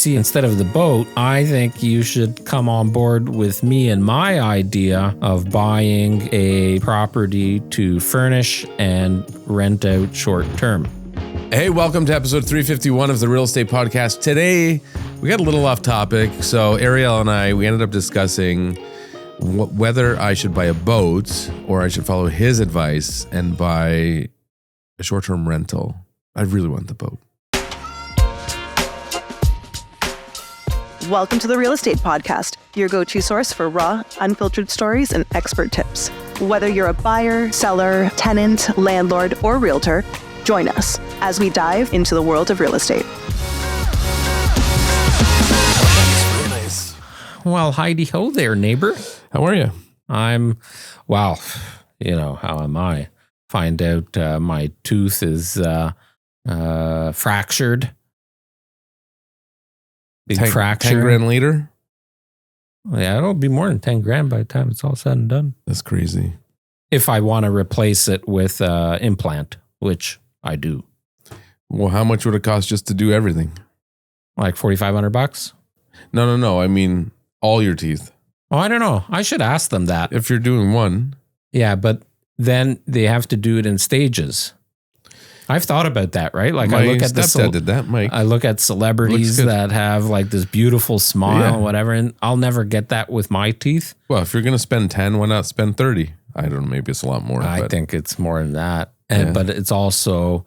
see, instead of the boat, I think you should come on board with me and my idea of buying a property to furnish and rent out short term. Hey, welcome to episode 351 of the Real Estate Podcast. Today, we got a little off topic. So Ariel and I, we ended up discussing whether I should buy a boat or I should follow his advice and buy a short-term rental. I really want the boat. Welcome to the Real Estate Podcast, your go-to source for raw, unfiltered stories and expert tips. Whether you're a buyer, seller, tenant, landlord, or realtor, join us as we dive into the world of real estate. That's really nice. Well, Heidi ho there, neighbor. How are you? How am I? Find out my tooth is fractured. Big fracture. 10 grand later? Yeah, it'll be more than 10 grand by the time it's all said and done. That's crazy. If I want to replace it with implant, which I do. Well, how much would it cost just to do everything? Like $4,500? No. I mean, all your teeth. Oh, I don't know. I should ask them that. If you're doing one. Yeah, but then they have to do it in stages. I've thought about that, right? Like My I look at stepdad did that, Mike. I look at celebrities that have like this beautiful smile, and whatever, and I'll never get that with my teeth. Well, if you're going to spend 10, why not spend 30? I don't know. Maybe it's a lot more. I think it's more than that. But it's also,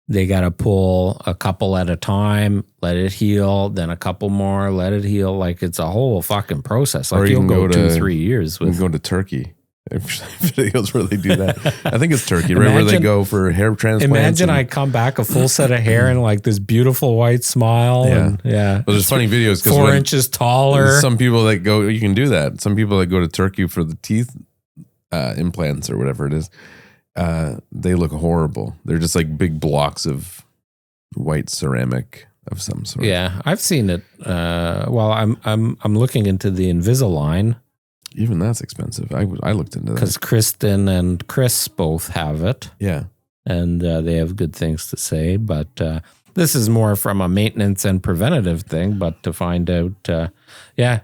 they got to pull a couple at a time, let it heal, then a couple more, let it heal. Like it's a whole fucking process. Like you'll go 2-3 years with. You can go to Turkey. Videos where they do that. I think it's Turkey, right? Where they go for hair transplants. Imagine I come back a full set of hair and like this beautiful white smile. Yeah. Those are funny videos. 4 inches taller. Some people that go, you can do that. Some people that go to Turkey for the teeth implants or whatever it is, they look horrible. They're just like big blocks of white ceramic of some sort. Yeah, I've seen it. I'm looking into the Invisalign. Even that's expensive. I looked into that. Because Kristen and Chris both have it. Yeah. And they have good things to say. But this is more from a maintenance and preventative thing. But to find out, and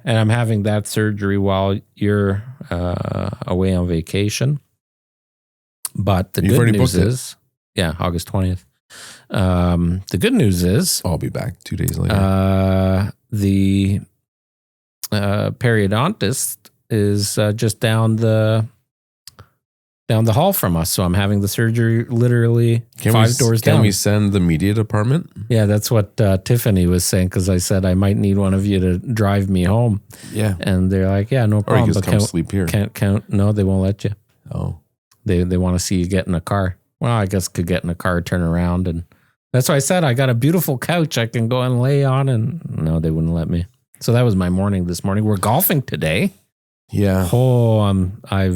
I'm having that surgery while you're away on vacation. But the good news is, August 20th. The good news is, I'll be back 2 days later. The periodontist is just down the hall from us. So I'm having the surgery literally 5 doors down. Can we send the media department? Yeah, that's what Tiffany was saying, because I said I might need one of you to drive me home. Yeah. And they're like, yeah, no problem. Or you just come sleep here. No, they won't let you. Oh. They want to see you get in a car. Well, I guess could get in a car, turn around. And that's why I said I got a beautiful couch I can go and lay on. And no, they wouldn't let me. So that was my morning this morning. We're golfing today. Yeah. So I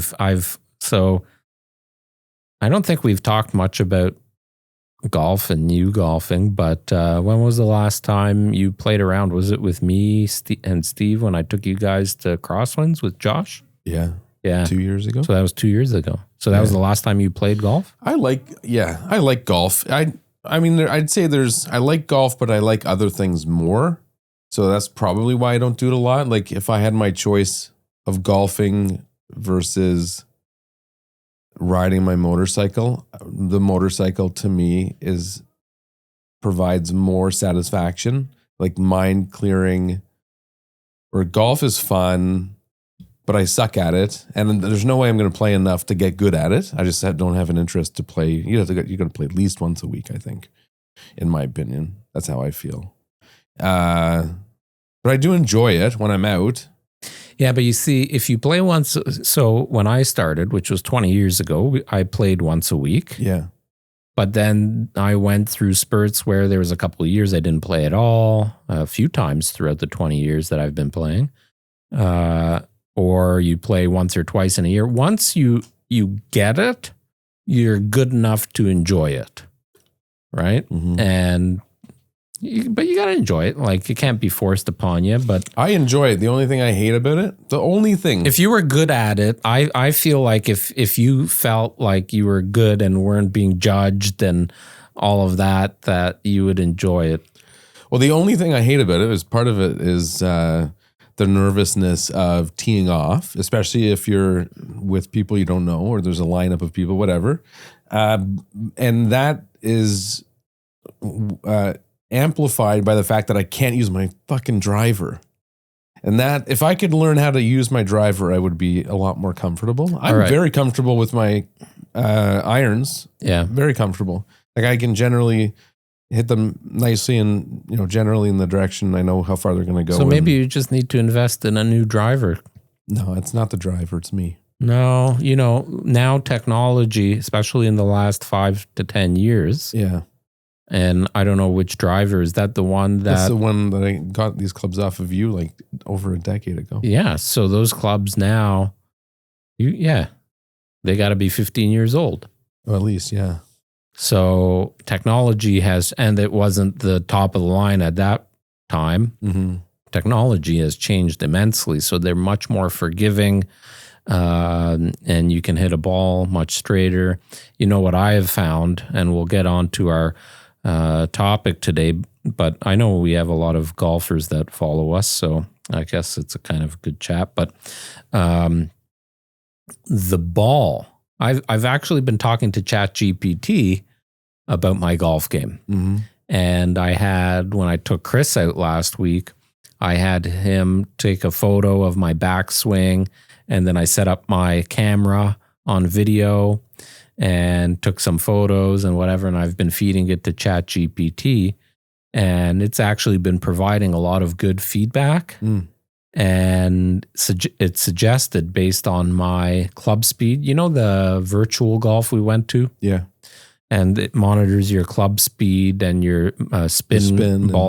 don't think we've talked much about golf and you golfing, but when was the last time you played around? Was it with me and Steve when I took you guys to Crosswinds with Josh? Yeah. 2 years ago. So that was 2 years ago. So that was the last time you played golf? I like golf. I mean, I'd say I like golf, but I like other things more. So that's probably why I don't do it a lot. Like if I had my choice of golfing versus riding my motorcycle, the motorcycle to me provides more satisfaction, like mind clearing. Or golf is fun, but I suck at it, and there's no way I'm going to play enough to get good at it. I just don't have an interest to play. You got to play at least once a week, I think, in my opinion. That's how I feel. But I do enjoy it when I'm out. Yeah, but you see, if you play once, so when I started, which was 20 years ago, I played once a week. Yeah. But then I went through spurts where there was a couple of years I didn't play at all, a few times throughout the 20 years that I've been playing. Or you play once or twice in a year. Once you get it, you're good enough to enjoy it, right? Mm-hmm. But you got to enjoy it. Like, it can't be forced upon you, but I enjoy it. The only thing I hate about it, if you were good at it, I feel like if you felt like you were good and weren't being judged and all of that you would enjoy it. Well, the only thing I hate about it is part of it is the nervousness of teeing off, especially if you're with people you don't know or there's a lineup of people, whatever. And that is amplified by the fact that I can't use my fucking driver. And that if I could learn how to use my driver, I would be a lot more comfortable. I'm very comfortable with my irons. Yeah. Very comfortable. Like I can generally hit them nicely and, generally in the direction I know how far they're going to go. So maybe you just need to invest in a new driver. No, it's not the driver. It's me. No, now technology, especially in the last 5 to 10 years. Yeah. And I don't know which driver. Is that the one That's the one that I got these clubs off of you like over a decade ago. Yeah. So those clubs now, they got to be 15 years old. Well, at least, yeah. So technology has, and it wasn't the top of the line at that time. Mm-hmm. Technology has changed immensely. So they're much more forgiving, and you can hit a ball much straighter. You know what I have found, and we'll get on to our topic today, but I know we have a lot of golfers that follow us, so I guess it's a kind of good chat. But the ball, I've actually been talking to ChatGPT about my golf game. Mm-hmm. And when I took Chris out last week, I had him take a photo of my backswing, and then I set up my camera on video and took some photos and whatever, and I've been feeding it to ChatGPT, and it's actually been providing a lot of good feedback. And it suggested based on my club speed, the virtual golf we went to? Yeah. And it monitors your club speed and your ball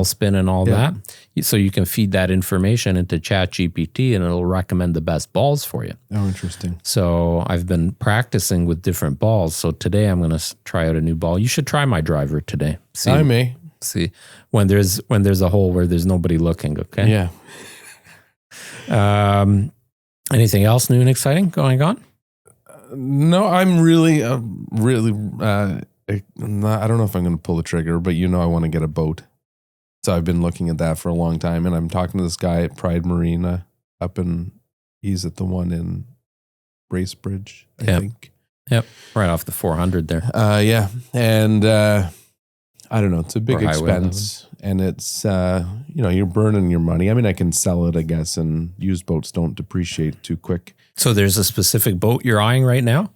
spin and all that. So you can feed that information into ChatGPT and it'll recommend the best balls for you. Oh, interesting. So I've been practicing with different balls. So today I'm going to try out a new ball. You should try my driver today. I may. See when there's a hole where there's nobody looking, okay? Yeah. Anything else new and exciting going on? No, I'm really, I don't know if I'm going to pull the trigger, but I want to get a boat. So I've been looking at that for a long time, and I'm talking to this guy at Pride Marina he's at the one in Bracebridge, I think. Yep, right off the 400 there. Yeah, and I don't know, it's a big expense, and it's, you're burning your money. I mean, I can sell it, I guess, and used boats don't depreciate too quick. So there's a specific boat you're eyeing right now?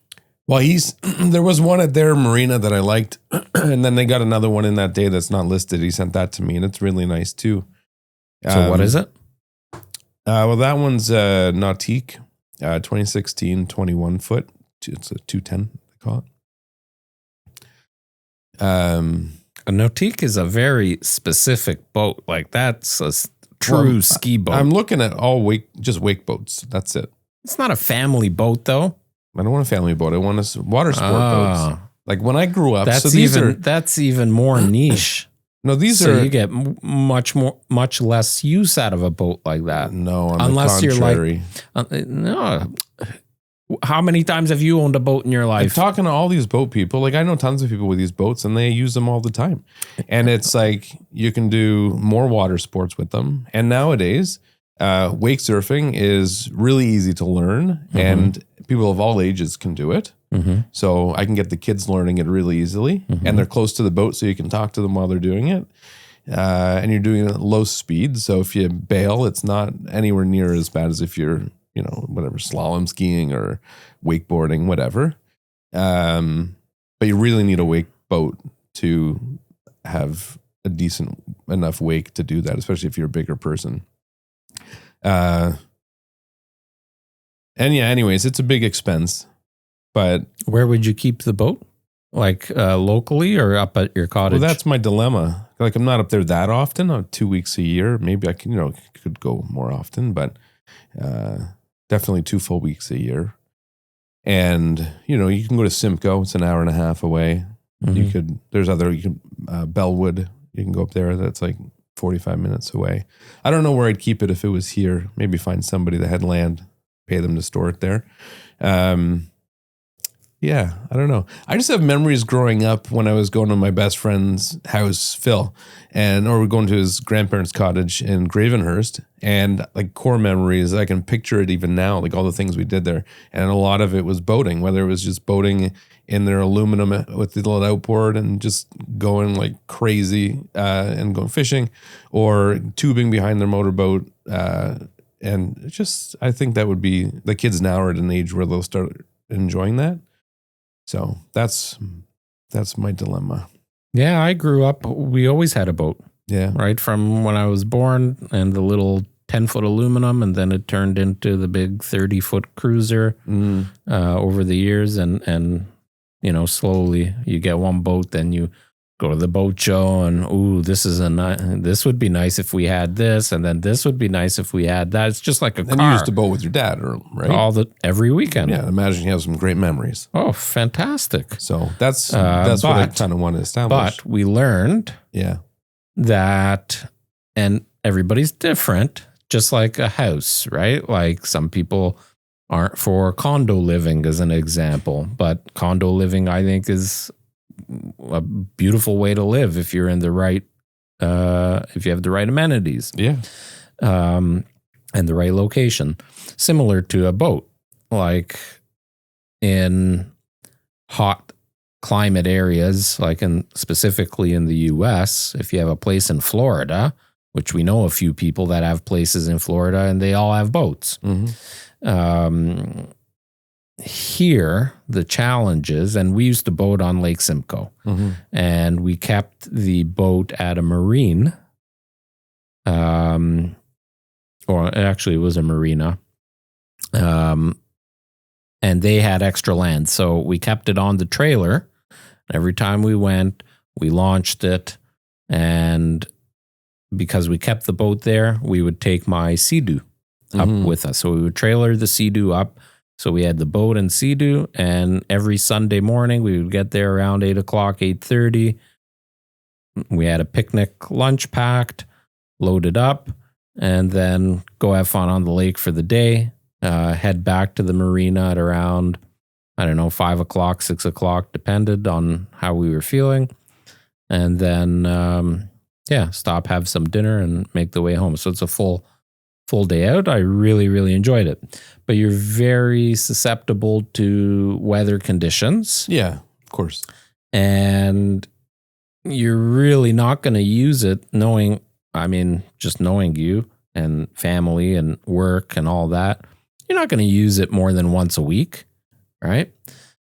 Well, there was one at their marina that I liked, and then they got another one in that day that's not listed. He sent that to me, and it's really nice too. So what is it? Well, that one's Nautique, 2016, 21 foot. It's a 210, they call it. A Nautique is a very specific boat. Like that's a true ski boat. I'm looking at all just wake boats. That's it. It's not a family boat though. I don't want a family boat. I want a water sport boats. Like when I grew up, that's even more niche. No, you get much less use out of a boat like that. No, unless you're like, no. How many times have you owned a boat in your life? I'm talking to all these boat people. Like I know tons of people with these boats, and they use them all the time. And it's like you can do more water sports with them. And nowadays, wake surfing is really easy to learn, and people of all ages can do it. So I can get the kids learning it really easily, and they're close to the boat, so you can talk to them while they're doing it. And you're doing it at low speed, so if you bail, it's not anywhere near as bad as if you're, whatever, slalom skiing or wakeboarding, whatever. But you really need a wake boat to have a decent enough wake to do that, especially if you're a bigger person. Anyways, it's a big expense. But where would you keep the boat? Like locally or up at your cottage? Well, that's my dilemma. Like I'm not up there that often. 2 weeks a year. Maybe I can, could go more often, but definitely 2 full weeks a year. And you can go to Simcoe. It's an hour and a half away. Bellwood. You can go up there. That's like 45 minutes away. I don't know where I'd keep it if it was here. Maybe find somebody that had land, pay them to store it there. Yeah, I don't know. I just have memories growing up when I was going to my best friend's house, Phil, or we're going to his grandparents' cottage in Gravenhurst, and like core memories. I can picture it even now, like all the things we did there, and a lot of it was boating. Whether it was just boating in their aluminum with the little outboard and just going like crazy and going fishing, or tubing behind their motorboat. And just, I think that would be, the kids now are at an age where they'll start enjoying that. So that's my dilemma. Yeah, I grew up, we always had a boat. Yeah. Right from when I was born, and the little 10-foot aluminum, and then it turned into the big 30-foot cruiser over the years. And, you know, slowly you get one boat, then you go to the boat show and, ooh, this would be nice if we had this, and then this would be nice if we had that. It's just like a car. And you used to boat with your dad, right? Every weekend. Yeah, I imagine you have some great memories. Oh, fantastic. So that's what I kind of want to establish. But we learned that, and everybody's different, just like a house, right? Like some people aren't for condo living as an example, but condo living, I think, is a beautiful way to live if you're in the right, if you have the right amenities, and the right location. Similar to a boat, like in hot climate areas, like specifically in the U.S. If you have a place in Florida, which we know a few people that have places in Florida, and they all have boats. Here, the challenges, and we used to boat on Lake Simcoe, and we kept the boat at a marine, or actually it was a marina, and they had extra land. So we kept it on the trailer. Every time we went, we launched it, and because we kept the boat there, we would take my Sea-Doo up with us. So we would trailer the Sea-Doo up. So we had the boat and Sea-Doo, and every Sunday morning we would get there around 8 o'clock, 8:30. We had a picnic lunch packed, loaded up, and then go have fun on the lake for the day. Head back to the marina at around, 5 o'clock, 6 o'clock, depended on how we were feeling. And then, stop, have some dinner, and make the way home. So it's a full day out. I really, really enjoyed it. But you're very susceptible to weather conditions. Yeah, of course. And you're really not going to use it just knowing you and family and work and all that. You're not going to use it more than once a week, right?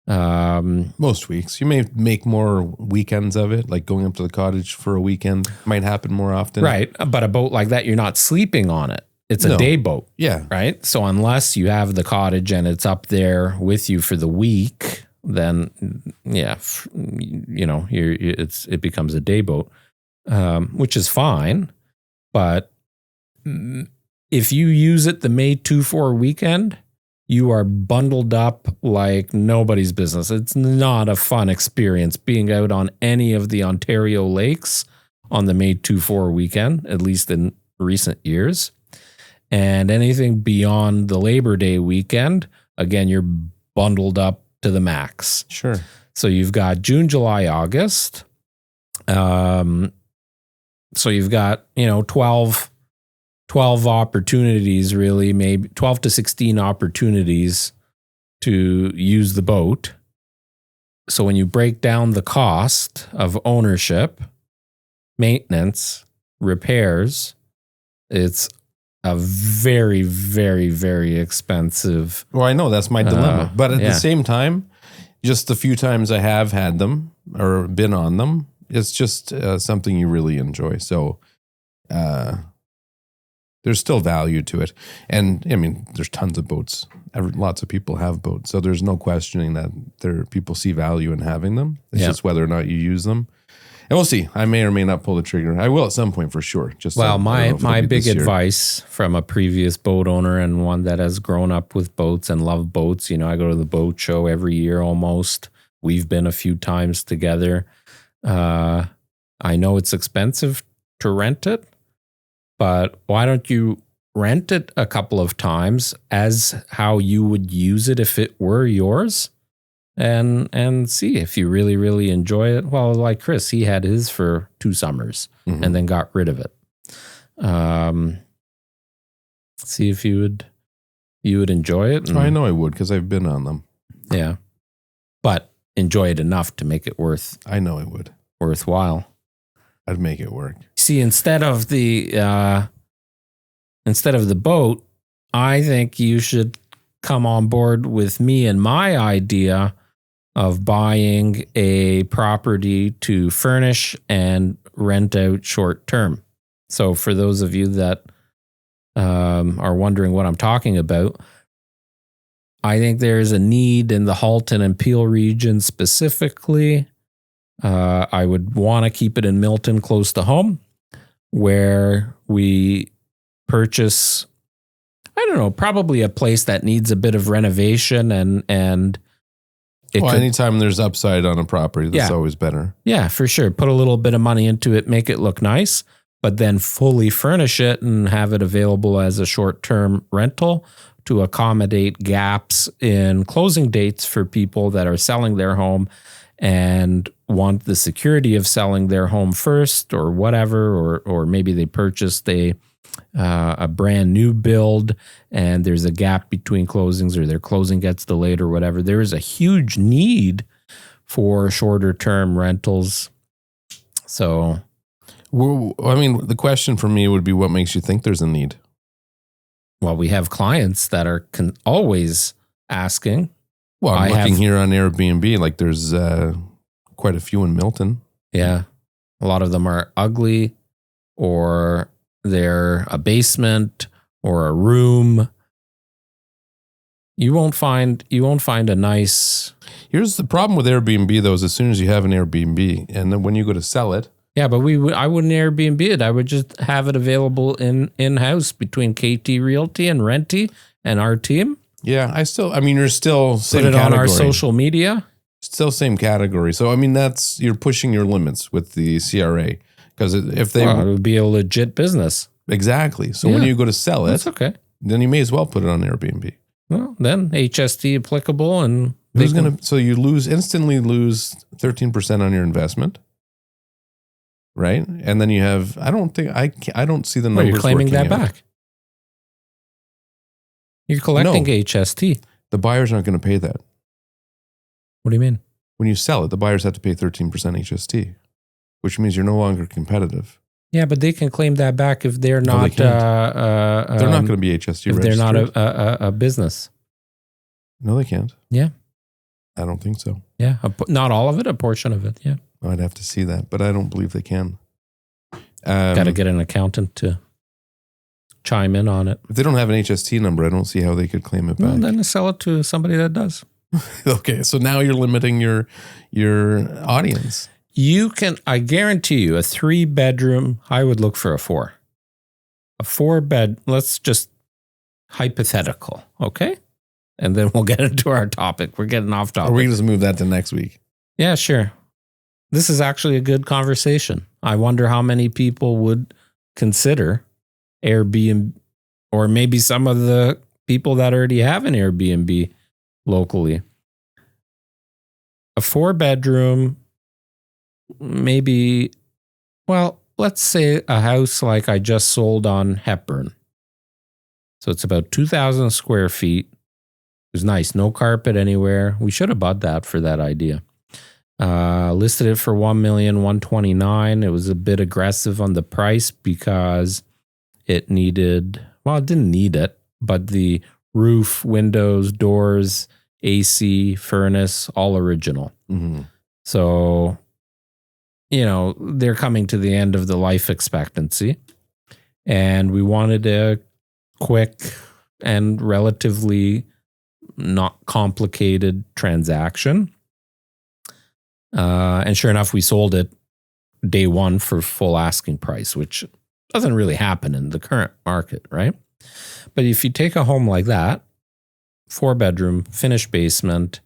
Most weeks. You may make more weekends of it, like going up to the cottage for a weekend might happen more often. Right. But a boat like that, you're not sleeping on it. It's a day boat. Yeah. Right. So unless you have the cottage and it's up there with you for the week, then it becomes a day boat, which is fine. But if you use it the May 2-4 weekend, you are bundled up like nobody's business. It's not a fun experience being out on any of the Ontario lakes on the May 2-4 weekend, at least in recent years. And anything beyond the Labor Day weekend, again, you're bundled up to the max. Sure. So you've got June, July, August. So you've got, 12 opportunities, really, maybe 12 to 16 opportunities to use the boat. So when you break down the cost of ownership, maintenance, repairs, it's a very, very, very expensive. Well, I know that's my dilemma. But at the same time, just the few times I have had them or been on them, it's just something you really enjoy. So there's still value to it. And I mean, there's tons of boats. Lots of people have boats. So there's no questioning that people see value in having them. It's just whether or not you use them. And we'll see. I may or may not pull the trigger. I will at some point for sure. My big advice from a previous boat owner and one that has grown up with boats and love boats. I go to the boat show every year almost. We've been a few times together. I know it's expensive to rent it, but why don't you rent it a couple of times as how you would use it if it were yours? and see if you really, really enjoy it. Well, like Chris, he had his for 2 summers and then got rid of it. See if you would enjoy it. I know I would, because I've been on them. Yeah. But enjoy it enough to make it I know I would. worthwhile. I'd make it work. See, instead of the boat, I think you should come on board with me and my idea of buying a property to furnish and rent out short term. So for those of you that are wondering what I'm talking about, I think there's a need in the Halton and Peel region specifically. I would want to keep it in Milton close to home, where we purchase, I don't know, probably a place that needs a bit of renovation and anytime there's upside on a property, that's always better. Yeah, for sure. Put a little bit of money into it, make it look nice, but then fully furnish it and have it available as a short-term rental to accommodate gaps in closing dates for people that are selling their home and want the security of selling their home first or whatever, or maybe they purchased a brand new build and there's a gap between closings, or their closing gets delayed or whatever. There is a huge need for shorter term rentals. So, well, I mean, the question for me would be, what makes you think there's a need? Well, we have clients that are always asking. Well, I'm looking here on Airbnb, like there's quite a few in Milton. Yeah. A lot of them are ugly, or they're a basement or a room. You won't find a nice. Here's the problem with Airbnb, though, is as soon as you have an Airbnb and then when you go to sell it. Yeah, but I wouldn't Airbnb it. I would just have it available in-house between KT Realty and Renty and our team. Yeah, you're still same Put it category. on our social media. Still same category. So, I mean, you're pushing your limits with the CRA. Because if it would be a legit business. Exactly. So when you go to sell it, that's okay. Then you may as well put it on Airbnb. Well, then HST applicable, and so you instantly lose 13% on your investment, right? And then you have, I don't see the numbers. You're claiming that out. back. You're collecting HST. The buyers aren't going to pay that. What do you mean? When you sell it, the buyers have to pay 13% HST, which means you're no longer competitive. Yeah, but they can claim that back if they're not. They're not going to be HST if registered. They're not a business. No, they can't. Yeah, I don't think so. Yeah, not all of it, a portion of it. Yeah, I'd have to see that, but I don't believe they can. Got to get an accountant to chime in on it. If they don't have an HST number, I don't see how they could claim it back. Well, then sell it to somebody that does. Okay, so now you're limiting your audience. You can, I guarantee you, a 3-bedroom, I would look for a 4. A 4-bed, let's just hypothetical, okay? And then we'll get into our topic. We're getting off topic. Or we can just move that to next week. Yeah, sure. This is actually a good conversation. I wonder how many people would consider Airbnb, or maybe some of the people that already have an Airbnb locally. A 4-bedroom, maybe, well, let's say a house like I just sold on Hepburn. So it's about 2,000 square feet. It was nice. No carpet anywhere. We should have bought that for that idea. Listed it for $1,129,000. It was a bit aggressive on the price because it needed, well, it didn't need it, but the roof, windows, doors, AC, furnace, all original. Mm-hmm. So, they're coming to the end of the life expectancy, and we wanted a quick and relatively not complicated transaction. And sure enough, we sold it day one for full asking price, which doesn't really happen in the current market, right? But if you take a home like that, 4-bedroom, finished basement,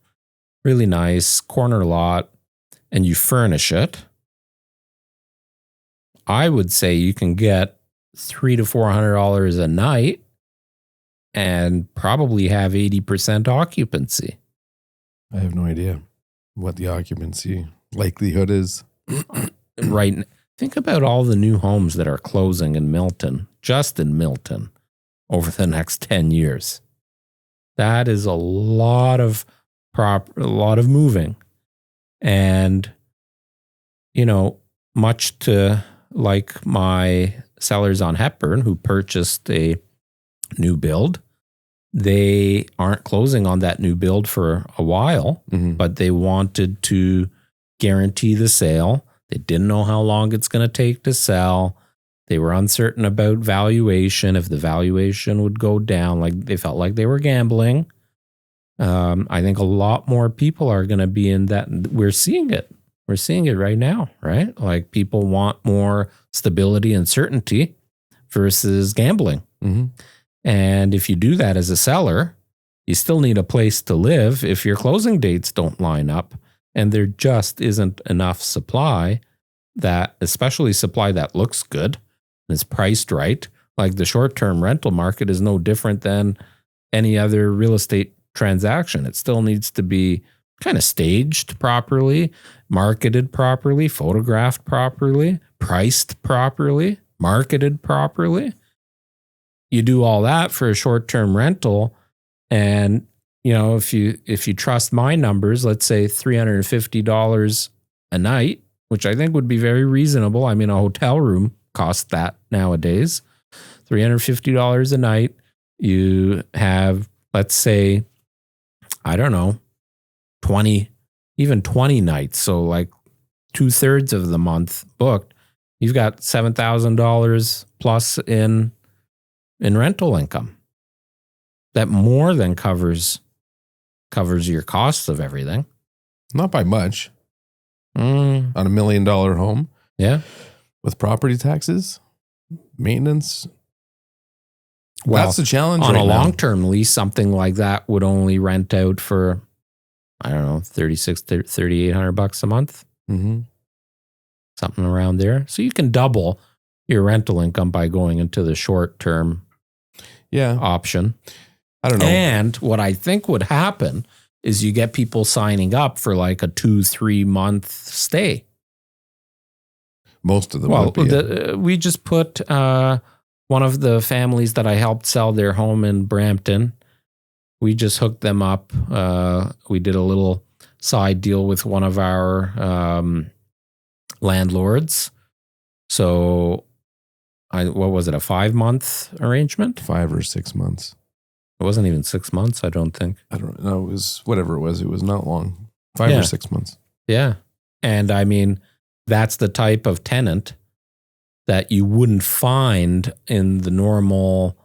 really nice, corner lot, and you furnish it, I would say you can get $300 to $400 a night and probably have 80% occupancy. I have no idea what the occupancy likelihood is. Right. Think about all the new homes that are closing in Milton, just in Milton, over the next 10 years. That is a lot of moving. And, much to like my sellers on Hepburn who purchased a new build, they aren't closing on that new build for a while, but they wanted to guarantee the sale. They didn't know how long it's going to take to sell. They were uncertain about valuation, if the valuation would go down. Like they felt like they were gambling. I think a lot more people are going to be in that. We're seeing it. We're seeing it right now, right? Like people want more stability and certainty versus gambling. And if you do that as a seller, you still need a place to live if your closing dates don't line up. And there just isn't enough supply that, especially supply that looks good and is priced right. Like the short-term rental market is no different than any other real estate transaction. It still needs to be kind of staged properly, marketed properly, photographed properly, priced properly, marketed properly. You do all that for a short-term rental, and if you trust my numbers, let's say $350 a night, which I think would be very reasonable. I mean, a hotel room costs that nowadays. $350 a night. You have, let's say, I don't know, 20 nights. So like 2/3 of the month booked. You've got $7,000 plus in rental income. That more than covers your costs of everything. Not by much. On $1 million home. Yeah. With property taxes, maintenance. Well, that's the challenge on right a now. long-term lease, something like that would only rent out for, I don't know, $3,800 a month. Something around there. So you can double your rental income by going into the short-term option. I don't know. And what I think would happen is you get people signing up for like a 2-3 month stay. Most of them would be. We just put one of the families that I helped sell their home in Brampton. We just hooked them up. We did a little side deal with one of our landlords. So what was it, a 5-month arrangement? 5 or 6 months. It wasn't even 6 months, I don't think. I don't know. It was whatever it was. It was not long. 5 or 6 months. Yeah. And I mean, that's the type of tenant that you wouldn't find in the normal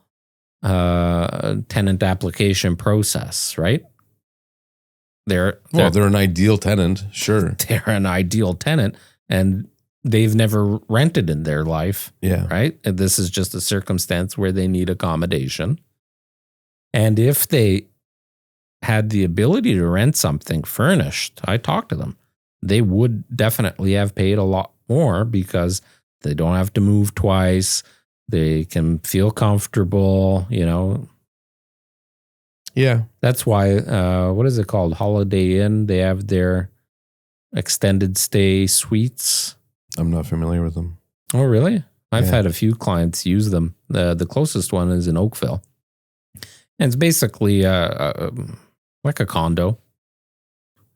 tenant application process, right? They're an ideal tenant, sure. They're an ideal tenant, and they've never rented in their life, right? And this is just a circumstance where they need accommodation. And if they had the ability to rent something furnished, I talked to them, they would definitely have paid a lot more because they don't have to move twice. They can feel comfortable, Yeah. That's why, what is it called? Holiday Inn. They have their extended stay suites. I'm not familiar with them. Oh, really? I've had a few clients use them. The closest one is in Oakville. And it's basically like a condo,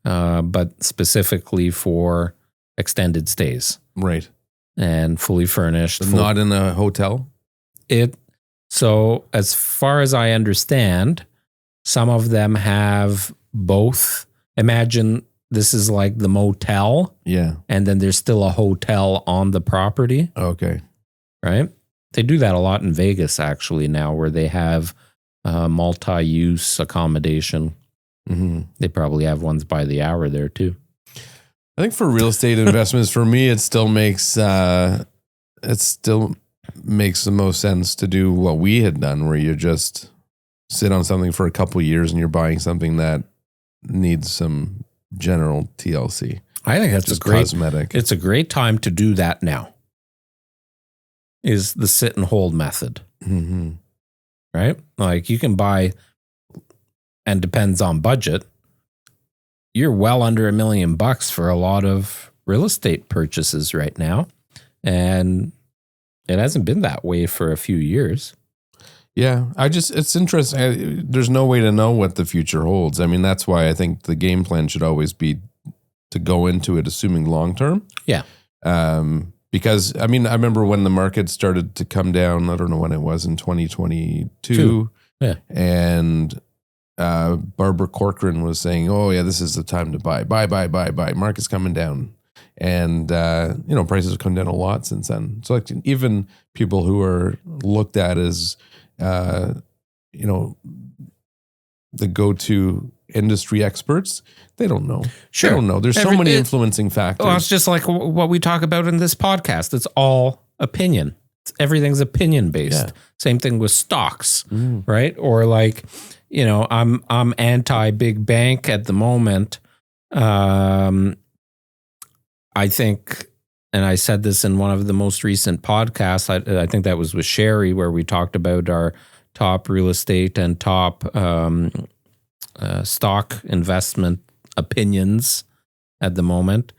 but specifically for extended stays. Right. And fully furnished. But not in a hotel? So as far as I understand, some of them have both. Imagine this is like the motel. Yeah. And then there's still a hotel on the property. Okay. Right? They do that a lot in Vegas, actually, now, where they have multi-use accommodation. They probably have ones by the hour there, too. I think for real estate investments, for me, it still makes the most sense to do what we had done, where you just sit on something for a couple of years and you're buying something that needs some general TLC. I think that's cosmetic. It's a great time to do that now. Is the sit and hold method, right? Like you can buy, and depends on budget. you're well under $1 million for a lot of real estate purchases right now. And it hasn't been that way for a few years. Yeah, it's interesting. There's no way to know what the future holds. I mean, that's why I think the game plan should always be to go into it assuming long term. Yeah. Because, I mean, I remember when the market started to come down, I don't know when it was, in 2022. Yeah. And Barbara Corcoran was saying, oh, yeah, this is the time to buy. Market's coming down. And, prices have come down a lot since then. So like even people who are looked at as, the go-to industry experts, they don't know. Sure. They don't know. There's so many influencing factors. Well, it's just like what we talk about in this podcast. It's all opinion. Everything's opinion based. Yeah. Same thing with stocks, right? Or like, I'm anti big bank at the moment. I think, and I said this in one of the most recent podcasts, I think that was with Sherry, where we talked about our top real estate and top stock investment opinions at the moment.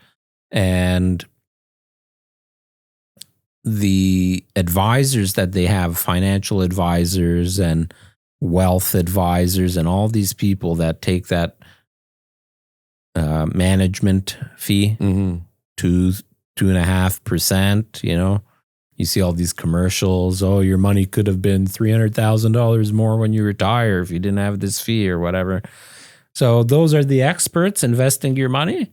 And the advisors that they have, financial advisors and wealth advisors and all these people that take that management fee, 2.5%, you see all these commercials. Oh, your money could have been $300,000 more when you retire if you didn't have this fee or whatever. So those are the experts investing your money.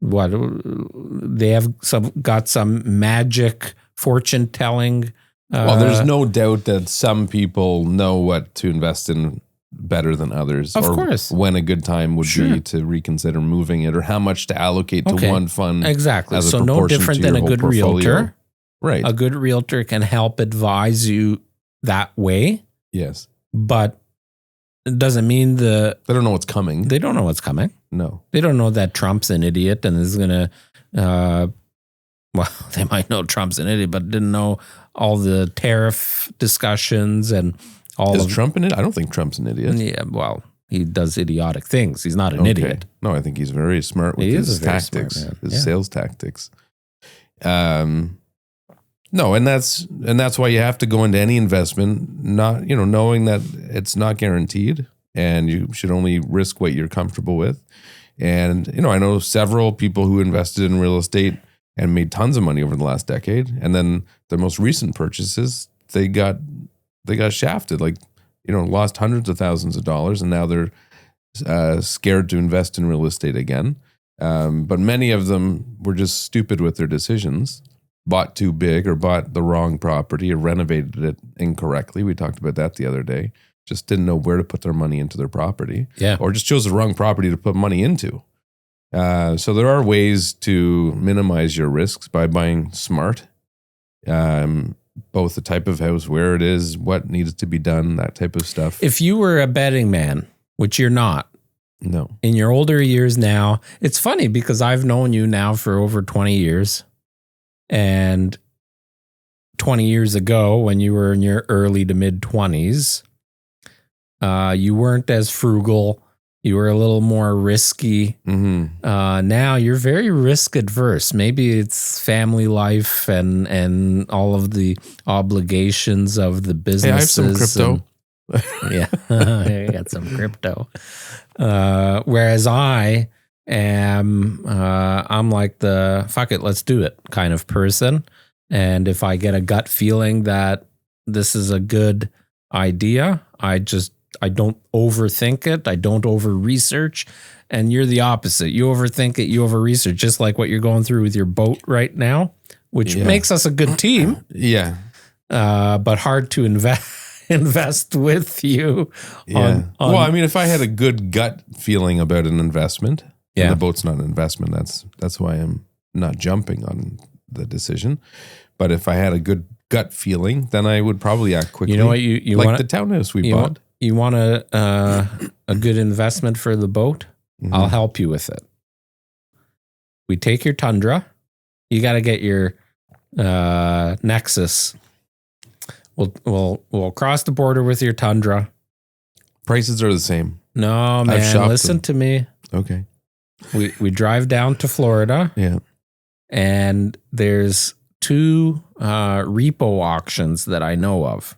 What they have got some magic fortune telling. Well, there's no doubt that some people know what to invest in better than others. Of course. When a good time would be to reconsider moving it, or how much to allocate to one fund. Exactly. As a So no proportion different to than your a whole good portfolio. realtor. Right. A good realtor can help advise you that way, Yes. but it doesn't mean They don't know what's coming. they don't know what's coming. No. They don't know that Trump's an idiot and is going to, they might know Trump's an idiot, but didn't know all the tariff discussions and all Is of Trump an idiot? I don't think Trump's an idiot. Yeah, well, he does idiotic things. He's not an idiot. No, I think he's very smart with He is his a very tactics, smart man. his Yeah. sales tactics. No, and that's why you have to go into any investment, not knowing that it's not guaranteed, and you should only risk what you're comfortable with. And I know several people who invested in real estate and made tons of money over the last decade, and then their most recent purchases, they got shafted, lost hundreds of thousands of dollars, and now they're scared to invest in real estate again. But many of them were just stupid with their decisions, bought too big or bought the wrong property or renovated it incorrectly. We talked about that the other day. Just didn't know where to put their money into their property. Yeah. Or just chose the wrong property to put money into. So there are ways to minimize your risks by buying smart, both the type of house, where it is, what needs to be done, that type of stuff. If you were a betting man, which you're not, No. in your older years now, it's funny because I've known you now for over 20 years. And 20 years ago, when you were in your early to mid 20s, you weren't as frugal. You were a little more risky. Now you're very risk adverse. Maybe it's family life and all of the obligations of the businesses. Hey, I have some crypto. Yeah, I got some crypto. Whereas I am, I'm like the fuck it, let's do it kind of person. And if I get a gut feeling that this is a good idea, I don't overthink it. I don't over research. And you're the opposite. You overthink it. You over research, just like what you're going through with your boat right now, which makes us a good team. Yeah. But hard to invest with you. Yeah. Well, I mean, if I had a good gut feeling about an investment, and the boat's not an investment, that's why I'm not jumping on the decision. But if I had a good gut feeling, then I would probably act quickly. You know what you like want? the townhouse we bought. You want a good investment for the boat? I'll help you with it. We take your Tundra. You got to get your Nexus. We'll cross the border with your Tundra. Prices are the same. No, man, listen to me. Okay. we drive down to Florida. Yeah. And there's 2 repo auctions that I know of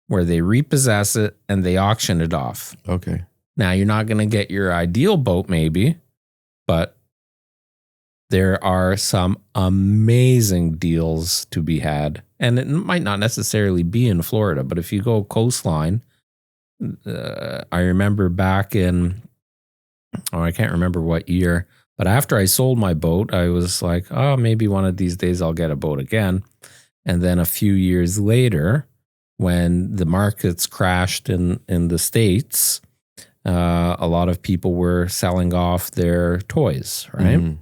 where they repossess it and they auction it off. Okay. Now, you're not going to get your ideal boat, maybe, but there are some amazing deals to be had. And it might not necessarily be in Florida, but if you go coastline, I remember back in, I can't remember what year, but after I sold my boat, I was like, oh, maybe one of these days I'll get a boat again. And then a few years later, when the markets crashed in the States, a lot of people were selling off their toys, right?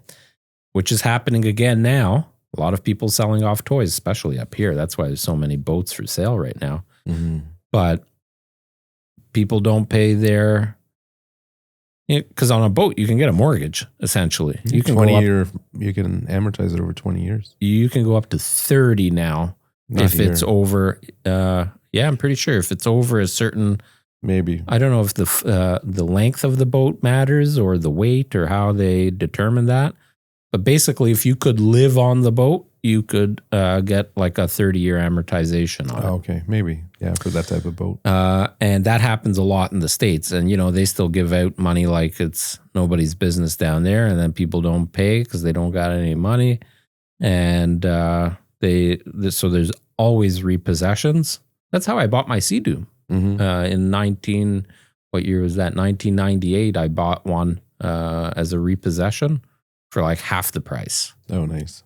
Which is happening again now. A lot of people selling off toys, especially up here. That's why there's so many boats for sale right now. But people don't pay their... Because on a boat, you can get a mortgage, essentially. You can 20 year, you can amortize it over 20 years. You can go up to 30 now. Not if here. it's over, I'm pretty sure if it's over a certain... Maybe. I don't know if the length of the boat matters or the weight or how they determine that. But basically, if you could live on the boat, you could get like a 30-year amortization on it. Okay, maybe. Yeah, for that type of boat. And that happens a lot in the States. And, they still give out money like it's nobody's business down there. And then people don't pay because they don't got any money. And so there's always repossessions. That's how I bought my Sea-Doo. In what year was that? 1998, I bought one as a repossession for like half the price. Oh, nice.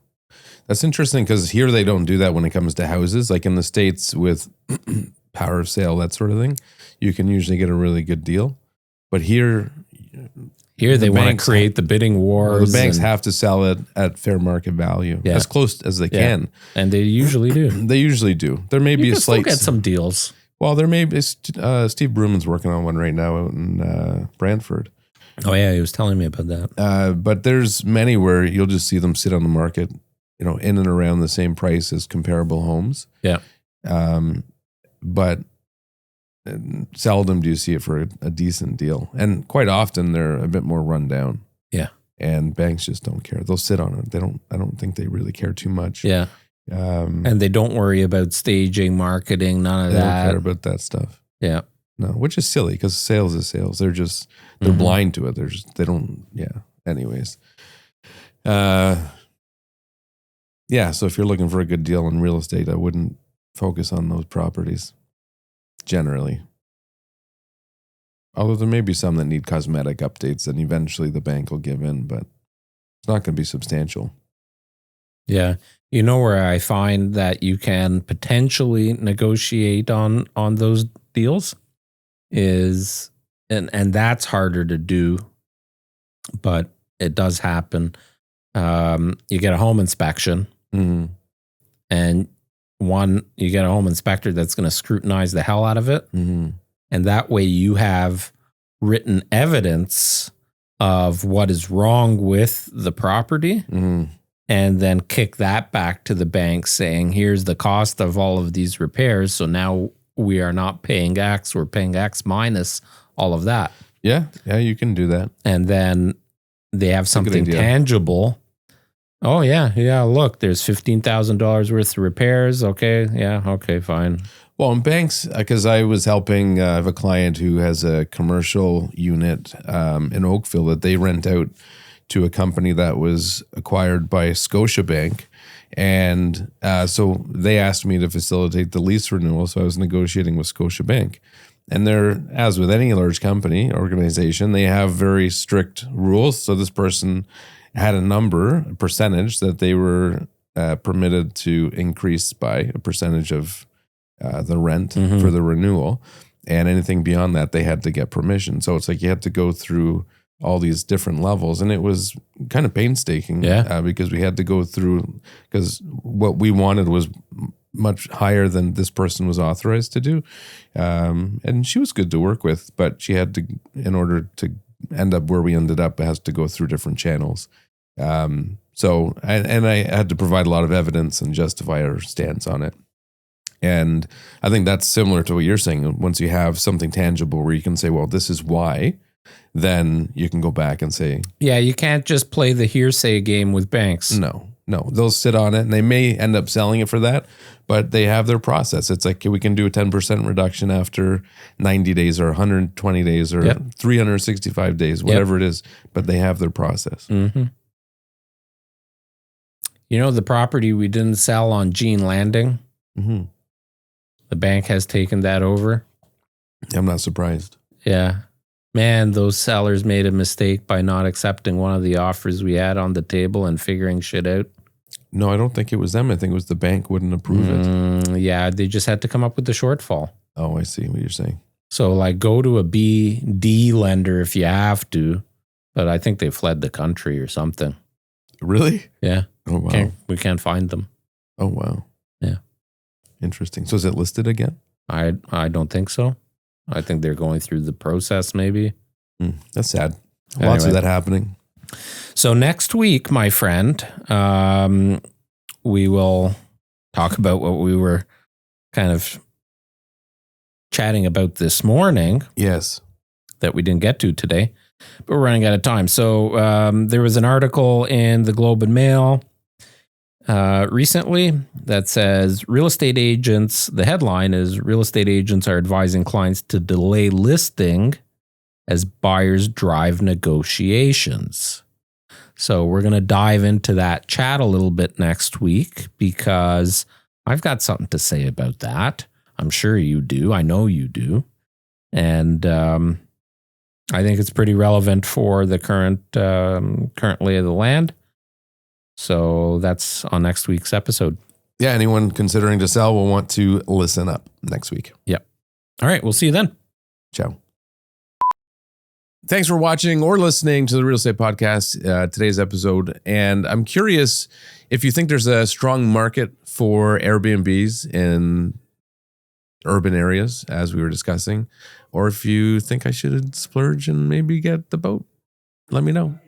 That's interesting because here they don't do that when it comes to houses. Like in the States with power of sale, that sort of thing, you can usually get a really good deal. But here they want to create the bidding wars. Well, the banks have to sell it at fair market value, as close as they can. And they usually do. They usually do. There may be a slight... get some deals. Well, there may be... Steve Bruman's working on one right now out in Brantford. Oh, yeah, he was telling me about that. But there's many where you'll just see them sit on the market, in and around the same price as comparable homes. Yeah. But seldom do you see it for a decent deal. And quite often they're a bit more run down. Yeah. And banks just don't care. They'll sit on it. I don't think they really care too much. Yeah. And they don't worry about staging, marketing, none of they that. Don't care about that stuff. Yeah. No, which is silly because sales is sales. They're blind to it. They don't, anyways. So if you're looking for a good deal in real estate, I wouldn't focus on those properties generally. Although there may be some that need cosmetic updates and eventually the bank will give in, but it's not going to be substantial. Yeah. Where I find that you can potentially negotiate on those deals is, and that's harder to do, but it does happen. You get a home inspection, and you get a home inspector that's going to scrutinize the hell out of it. And that way you have written evidence of what is wrong with the property. And then kick that back to the bank saying, here's the cost of all of these repairs. So now we are not paying X, we're paying X minus all of that. Yeah, you can do that. And then they have something tangible. Oh, yeah, look, there's $15,000 worth of repairs. Okay, fine. Well, in banks, because I was helping, I have a client who has a commercial unit in Oakville that they rent out to a company that was acquired by Scotiabank. And so they asked me to facilitate the lease renewal. So I was negotiating with Scotiabank. And they're, as with any large company, organization, they have very strict rules. So this person had a percentage that they were permitted to increase by a percentage of the rent for the renewal. And anything beyond that, they had to get permission. So it's like you had to go through all these different levels. And it was kind of painstaking because we had to go through, because what we wanted was much higher than this person was authorized to do. And she was good to work with, but she had to, in order to end up where we ended up, it has to go through different channels. So I had to provide a lot of evidence and justify our stance on it. And I think that's similar to what you're saying. Once you have something tangible where you can say, well, this is why then you can go back and say, Yeah, you can't just play the hearsay game with banks. no, they'll sit on it and they may end up selling it for that, but they have their process. It's like we can do a 10% reduction after 90 days or 120 days or 365 days, whatever it is, but they have their process. Mm-hmm. You know, the property we didn't sell on Gene Landing, Mm-hmm. the bank has taken that over. I'm not surprised. Yeah. Man, those sellers made a mistake by not accepting one of the offers we had on the table and figuring shit out. No, I don't think it was them. I think it was the bank wouldn't approve it. Yeah, they just had to come up with the shortfall. Oh, I see what you're saying. So, like, go to a BD lender if you have to, but I think they fled the country or something. Really? Yeah. Oh, wow. We can't find them. Oh, wow. Yeah. Interesting. So is it listed again? I don't think so. I think they're going through the process, maybe. That's sad. Anyway. Lots of that happening. So next week, my friend, we will talk about what we were kind of chatting about this morning. Yes. That we didn't get to today, but we're running out of time. So there was an article in the Globe and Mail recently that says real estate agents, the headline is real estate agents are advising clients to delay listing as buyers drive negotiations. So we're going to dive into that chat a little bit next week because I've got something to say about that. I'm sure you do. I know you do. And I think it's pretty relevant for the current lay of the land. So that's on next week's episode. Yeah, anyone considering to sell will want to listen up next week. Yep. All right, we'll see you then. Ciao. Thanks for watching or listening to the Real Estate Podcast, today's episode. And I'm curious if you think there's a strong market for Airbnbs in urban areas, as we were discussing, or if you think I should splurge and maybe get the boat. Let me know.